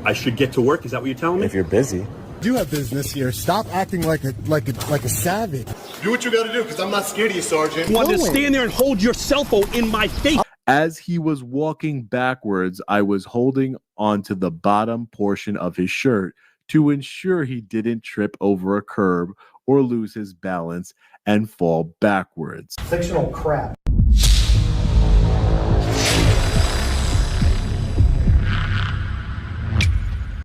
I should get to work. Is that what you're telling me? If you're busy. You have business here. Stop acting like a savage. Do what you gotta do, because I'm not scared of you, Sergeant. You want to stand there and hold your cell phone in my face. As he was walking backwards, I was holding onto the bottom portion of his shirt to ensure he didn't trip over a curb or lose his balance and fall backwards. Fictional crap.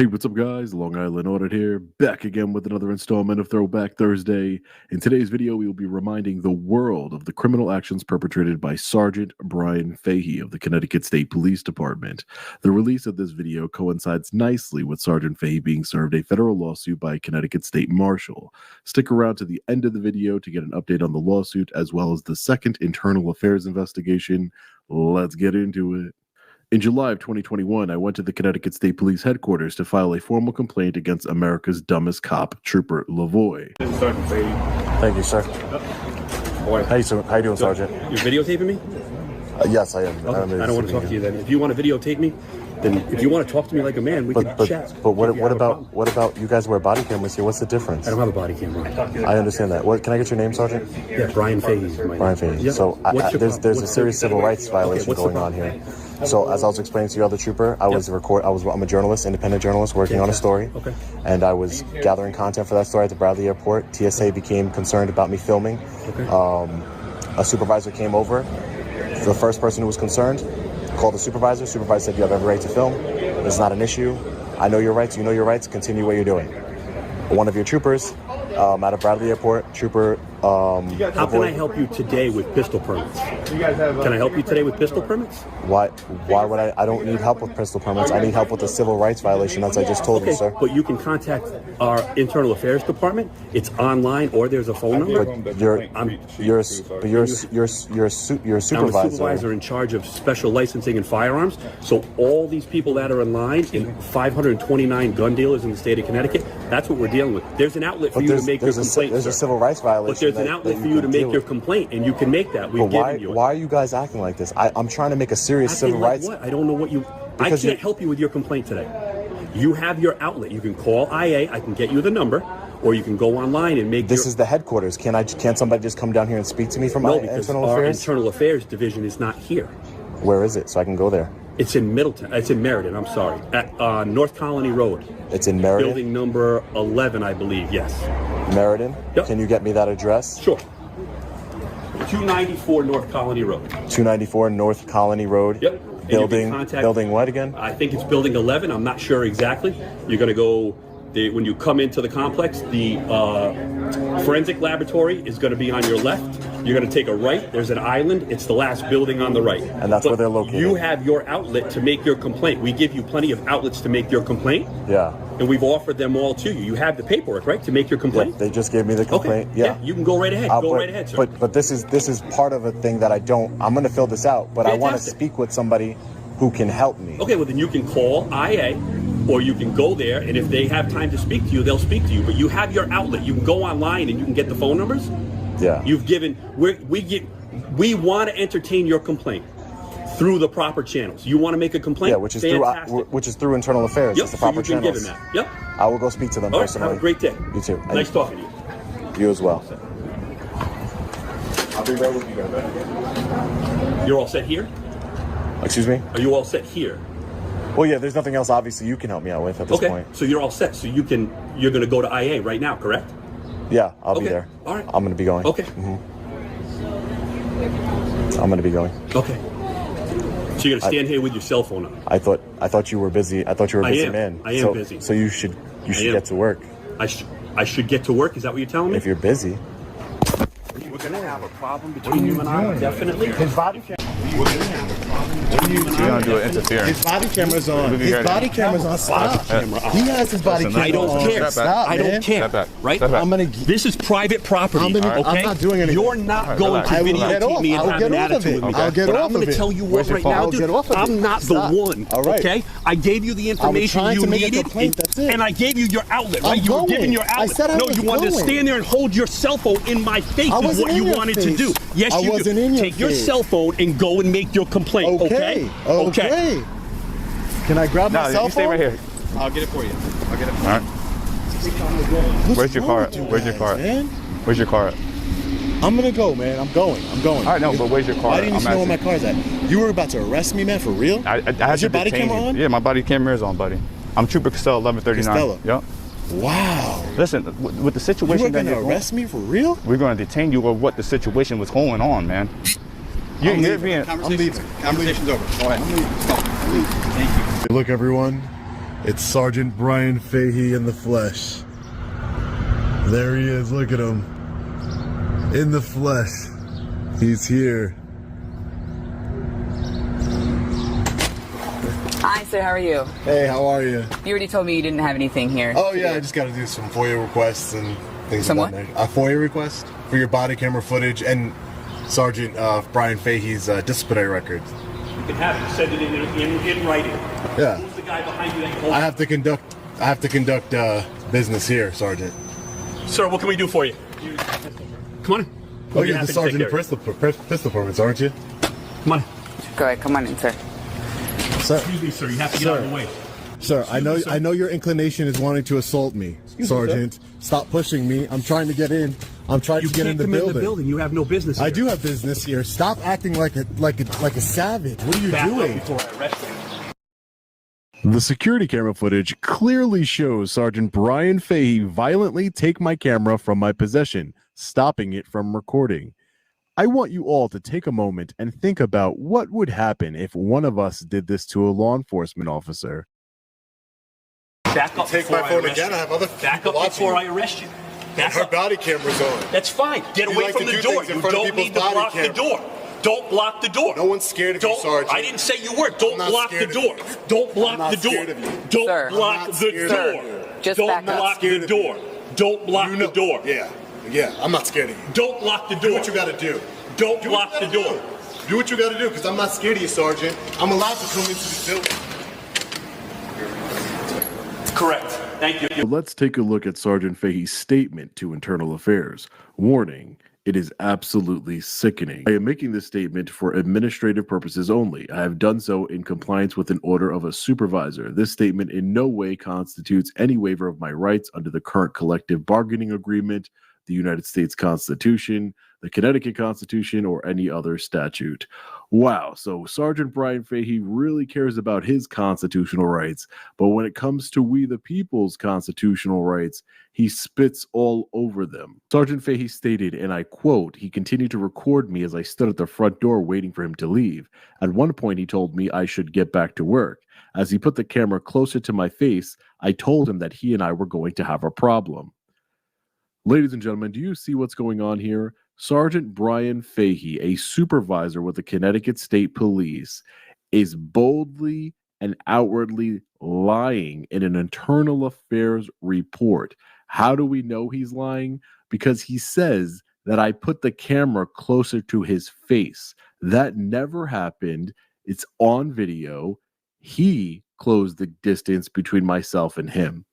Hey, what's up, guys? Long Island Audit here, back again with another installment of Throwback Thursday. In today's video, we will be reminding the world of the criminal actions perpetrated by Sergeant Brian Fahey of the Connecticut State Police Department. The release of this video coincides nicely with Sergeant Fahey being served a federal lawsuit by a Connecticut State Marshal. Stick around to the end of the video to get an update on the lawsuit, as well as the second internal affairs investigation. Let's get into it. In July of 2021, I went to the Connecticut State Police headquarters to file a formal complaint against America's dumbest cop, Trooper Lavoy. Thank you, sir. Boy. How you doing, Sergeant? You're videotaping me? Yes, I am. Okay. I don't want to talk to you then. If you want to videotape me, then if you want to talk to me like a man, we can chat. But what about you guys wear body cameras here? What's the difference? I don't have a body camera. I understand that. Can I get your name, Sergeant? Yeah, Brian Fahey. Brian Fahey. Yeah. So there's a serious civil rights violation going on here. So as I was explaining to your other trooper, I'm a journalist, independent journalist, working on a story. Okay. And I was gathering content for that story at the Bradley Airport. TSA became concerned about me filming. Okay. A supervisor came over. The first person who was concerned called the supervisor. Supervisor said, "You have every right to film. It's not an issue. I know your rights. You know your rights. Continue what you're doing." One of your troopers out of Bradley Airport, Trooper. How can I help you today with pistol permits? Can I help you today with pistol permits? Why would I? I don't need help with pistol permits. I need help with the civil rights violation, as I just told you, sir. But you can contact our internal affairs department. It's online, or there's a phone number. But you're a supervisor. I'm a supervisor in charge of special licensing and firearms. So all these people that are online, and 529 gun dealers in the state of Connecticut, that's what we're dealing with. There's an outlet for you to make your complaint. There's a civil rights violation. But there's an outlet for you to make your complaint, and you can make that. We've given you it. Why are you guys acting like this? I'm trying to make a serious civil rights. What? I don't know what you. I can't help you with your complaint today. You have your outlet. You can call IA. I can get you the number, or you can go online and make. This is the headquarters. Can't somebody just come down here and speak to me from internal affairs? No, because our internal affairs division is not here. Where is it? So I can go there. It's in Middleton. It's in Meriden. I'm sorry, at North Colony Road. It's in Meriden. Building number 11, I believe. Yes. Meriden. Yep. Can you get me that address? Sure. 294 North Colony Road. 294 North Colony Road. Yep. Building what again? I think it's building 11. I'm not sure exactly. You're going to go, when you come into the complex, the forensic laboratory is going to be on your left. You're going to take a right. There's an island. It's the last building on the right. And that's where they're located. You have your outlet to make your complaint. We give you plenty of outlets to make your complaint. Yeah. And we've offered them all to you. You have the paperwork, right, to make your complaint? Yeah, they just gave me the complaint. Okay. Yeah. You can go right ahead. Go right ahead, sir. But this is part of a thing that I'm going to fill this out, but Fantastic. I want to speak with somebody who can help me. Okay, well then you can call IA, or you can go there, and if they have time to speak to you, they'll speak to you. But you have your outlet. You can go online and you can get the phone numbers. Yeah. We want to entertain your complaint through the proper channels. You want to make a complaint? Yeah, which is through internal affairs. Yep. It's the proper channels. Given that. Yep. I will go speak to them personally. Have a great day. You too. Nice talking to you. You as well. I'll be right with you guys. You're all set here? Excuse me? Are you all set here? Well, yeah, there's nothing else obviously you can help me out with at this point. So you're all set. So you're going to go to IA right now, correct? Yeah, I'll be there. All right. I'm going to be going. Okay. I'm going to be going. Okay. So you're going to stand here with your cell phone on? I thought you were busy. I thought you were a busy man. I am busy. So you should get to work. I should get to work? Is that what you're telling me? If you're busy. We're going to have a problem between you and I, definitely. His body camera. You're gonna do an interference. His body camera's on. His body camera's on. Stop. He has his body camera on. I don't care. Stop, I don't care. Right? This is private property. Okay? I'm not doing anything. You're not going to videotape me and have an attitude with me. I'll get off of it. I'm going to tell you what right now, dude. I'm not the one. Okay? I gave you the information you needed, and I gave you your outlet. Right? You were giving your outlet. No, you wanted to stand there and hold your cell phone in my face. Is what you wanted to do. Yes, you do. Take your cell phone and go and make your complaint. Okay. Can I grab my cell phone? You stay right here. I'll get it for you. I'll get it for you. All right. Where's your car at? Where's your car at? Where's your car at? I'm gonna go, man. I'm going. All right, no, but where's your car? Why didn't you know where my car's at? You were about to arrest me, man, for real? I had your body camera on? Yeah, my body camera is on, buddy. I'm Trooper Costello, 1139. Costello? Yep. Wow. Listen, with the situation you were gonna arrest me for real? We're gonna detain you with what the situation was going on, man. I'm leaving. Conversation's over. Go ahead. I'm leaving. Thank you. Look, everyone, it's Sergeant Brian Fahey in the flesh. There he is. Look at him. In the flesh. He's here. Hi, sir. How are you? Hey, how are you? You already told me you didn't have anything here. Oh, yeah, I just got to do some FOIA requests and things Some of that nature. A FOIA request for your body camera footage and Sergeant Brian Fahey's disciplinary records. You can have it. Send it in writing. Yeah. Who's the guy behind you that I have to conduct business here, Sergeant. Sir, what can we do for you? Come on in. Oh, you're the Sergeant of pistol permits, aren't you? Come on in. Go ahead. Come on in, sir. Sir, Excuse me, sir. You have to get out of the way. Sir, I know your inclination is wanting to assault me, Sergeant. Stop pushing me. I'm trying to get in. I'm trying to get in the building. You can't come in the building. You have no business here. I do have business here. Stop acting like a savage. What are you doing? Before I arrest you. The security camera footage clearly shows Sergeant Brian Fahey violently take my camera from my possession, stopping it from recording. I want you all to take a moment and think about what would happen if one of us did this to a law enforcement officer. Back up Take before my I phone arrest again. you. I have other Back people up watching before you. I arrest you. And Back her up. body camera's on. That's fine. Get You away like from to the do door. things in You front of don't people's need to body block the camera. door. Don't block the door. No one's scared of you, Sergeant. I didn't say you were. Don't not block the scared of door. you. Don't I'm block not the door. scared of you. Don't Sir. block I'm not the scared of door. you. Just Don't back up. block Scared the of you. door. Don't block the door. Yeah. I'm not scared of you. Don't block the Do door. what you got to do. Don't Do block what the you gotta door. do. Do what you got to do, because I'm not scared of you, Sergeant. I'm allowed to come into the building. Correct. Thank you. Let's take a look at Sergeant Fahey's statement to Internal Affairs. Warning, it is absolutely sickening. I am making this statement for administrative purposes only. I have done so in compliance with an order of a supervisor. This statement in no way constitutes any waiver of my rights under the current collective bargaining agreement, the United States Constitution, the Connecticut Constitution, or any other statute. Wow, so Sergeant Brian Fahey really cares about his constitutional rights, but when it comes to we the people's constitutional rights, he spits all over them. Sergeant Fahey stated, and I quote, "He continued to record me as I stood at the front door waiting for him to leave. At one point, he told me I should get back to work. As he put the camera closer to my face, I told him that he and I were going to have a problem." Ladies and gentlemen, do you see what's going on here? Sergeant Brian Fahey, a supervisor with the Connecticut State Police, is boldly and outwardly lying in an internal affairs report. How do we know he's lying? Because he says that I put the camera closer to his face. That never happened. It's on video. He closed the distance between myself and him.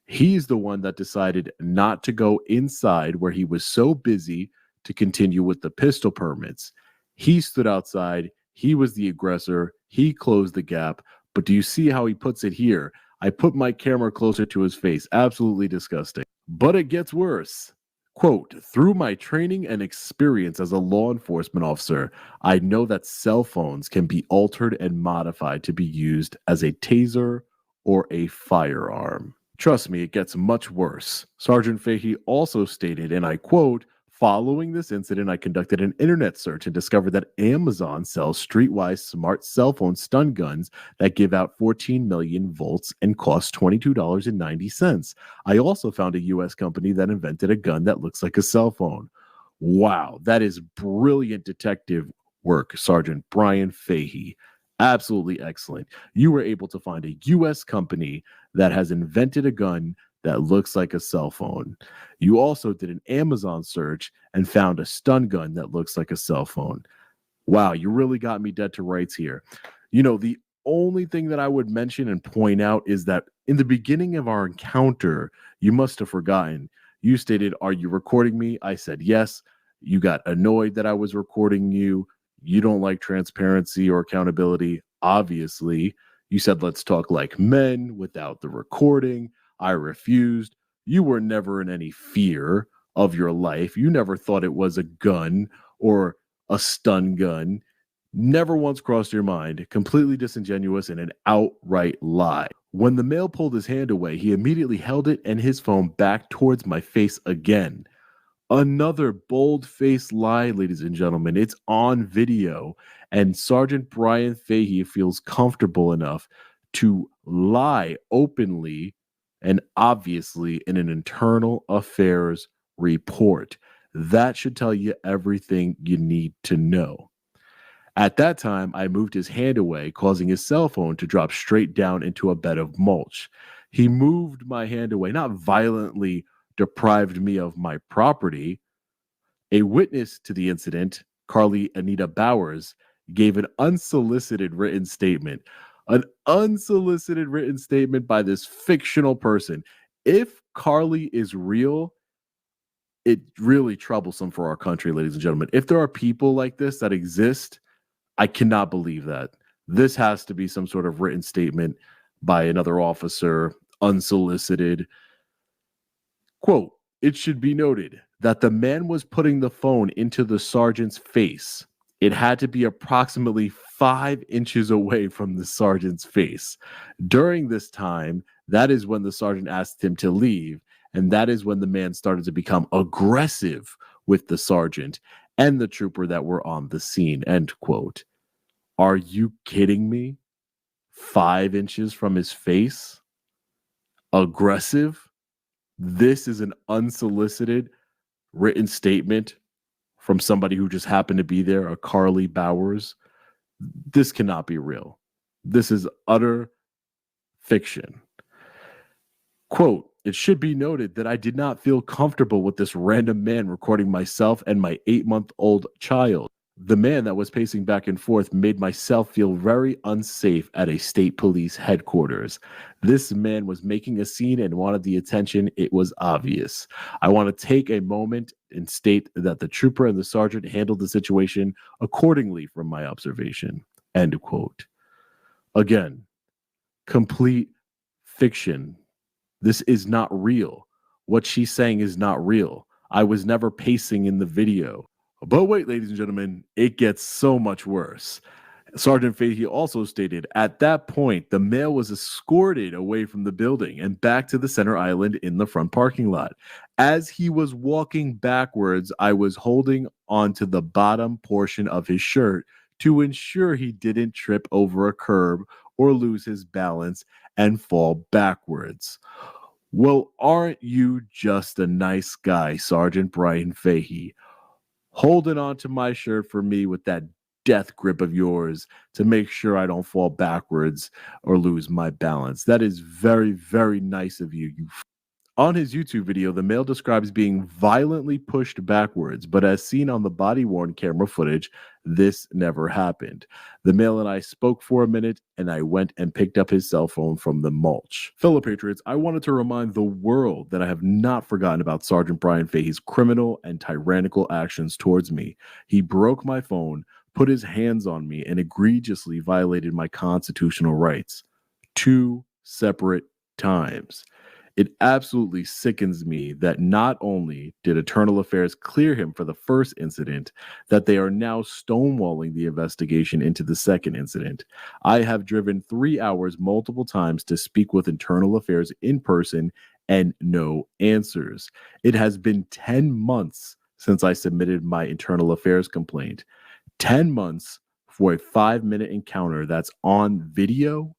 He's the one that decided not to go inside where he was so busy to continue with the pistol permits. He stood outside. He was the aggressor. He closed the gap. But do you see how he puts it here? I put my camera closer to his face. Absolutely disgusting. But it gets worse. Quote, "Through my training and experience as a law enforcement officer, I know that cell phones can be altered and modified to be used as a taser or a firearm." Trust me, it gets much worse. Sergeant Fahey also stated, and I quote, "Following this incident, I conducted an internet search and discovered that Amazon sells streetwise smart cell phone stun guns that give out 14 million volts and cost $22.90. I also found a U.S. company that invented a gun that looks like a cell phone." Wow, that is brilliant detective work, Sergeant Brian Fahey. Absolutely excellent. You were able to find a U.S. company that has invented a gun that looks like a cell phone. You also did an Amazon search and found a stun gun that looks like a cell phone. Wow, you really got me dead to rights here. You know, the only thing that I would mention and point out is that in the beginning of our encounter, you must have forgotten. You stated, "Are you recording me?" I said, "Yes." You got annoyed that I was recording you. You don't like transparency or accountability, obviously. You said, let's talk like men without the recording. I refused. You were never in any fear of your life. You never thought it was a gun or a stun gun. Never once crossed your mind. Completely disingenuous and an outright lie. When the male pulled his hand away, he immediately held it and his phone back towards my face again. Another bold-faced lie, ladies and gentlemen. It's on video, and Sergeant Brian Fahey feels comfortable enough to lie openly and obviously in an internal affairs report. That should tell you everything you need to know. At that time, I moved his hand away, causing his cell phone to drop straight down into a bed of mulch. He moved my hand away, not violently deprived me of my property. A witness to the incident, Carly Anita Bowers, gave an unsolicited written statement. An unsolicited written statement by this fictional person. If Carly is real, it's really troublesome for our country, ladies and gentlemen. If there are people like this that exist, I cannot believe that. This has to be some sort of written statement by another officer, unsolicited. Quote, it should be noted that the man was putting the phone into the sergeant's face. It had to be approximately 5 inches away from the sergeant's face. During this time, that is when the sergeant asked him to leave, and that is when the man started to become aggressive with the sergeant and the trooper that were on the scene, end quote. Are you kidding me? 5 inches from his face? Aggressive? This is an unsolicited written statement from somebody who just happened to be there, a Carly Bowers. This cannot be real. This is utter fiction. Quote, it should be noted that I did not feel comfortable with this random man recording myself and my 8-month-old child. The man that was pacing back and forth made myself feel very unsafe at a state police headquarters. This man was making a scene and wanted the attention. It was obvious. I want to take a moment and state that the trooper and the sergeant handled the situation accordingly from my observation. End quote. Again, complete fiction. This is not real. What she's saying is not real. I was never pacing in the video. But wait, ladies and gentlemen, it gets so much worse. Sergeant Fahey also stated, at that point, the male was escorted away from the building and back to the center island in the front parking lot. As he was walking backwards, I was holding onto the bottom portion of his shirt to ensure he didn't trip over a curb or lose his balance and fall backwards. Well, aren't you just a nice guy, Sergeant Brian Fahey? Holding on to my shirt for me with that death grip of yours to make sure I don't fall backwards or lose my balance. That is very, very nice of you. On his YouTube video, the male describes being violently pushed backwards, but as seen on the body-worn camera footage, this never happened. The male and I spoke for a minute, and I went and picked up his cell phone from the mulch. Fellow Patriots, I wanted to remind the world that I have not forgotten about Sergeant Brian Fahey's criminal and tyrannical actions towards me. He broke my phone, put his hands on me, and egregiously violated my constitutional rights 2 separate times. It absolutely sickens me that not only did Internal Affairs clear him for the first incident, that they are now stonewalling the investigation into the second incident. I have driven 3 hours multiple times to speak with Internal Affairs in person and no answers. It has been 10 months since I submitted my Internal Affairs complaint. 10 months for a 5-minute encounter that's on video?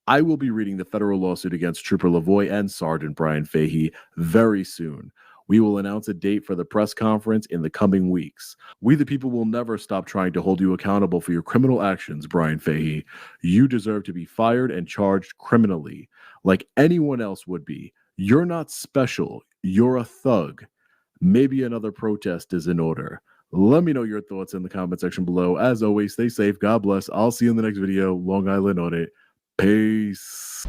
I will be reading the federal lawsuit against Trooper Lavoie and Sergeant Brian Fahey very soon. We will announce a date for the press conference in the coming weeks. We the people will never stop trying to hold you accountable for your criminal actions, Brian Fahey. You deserve to be fired and charged criminally, like anyone else would be. You're not special. You're a thug. Maybe another protest is in order. Let me know your thoughts in the comment section below. As always, stay safe. God bless. I'll see you in the next video. Long Island on it. Peace.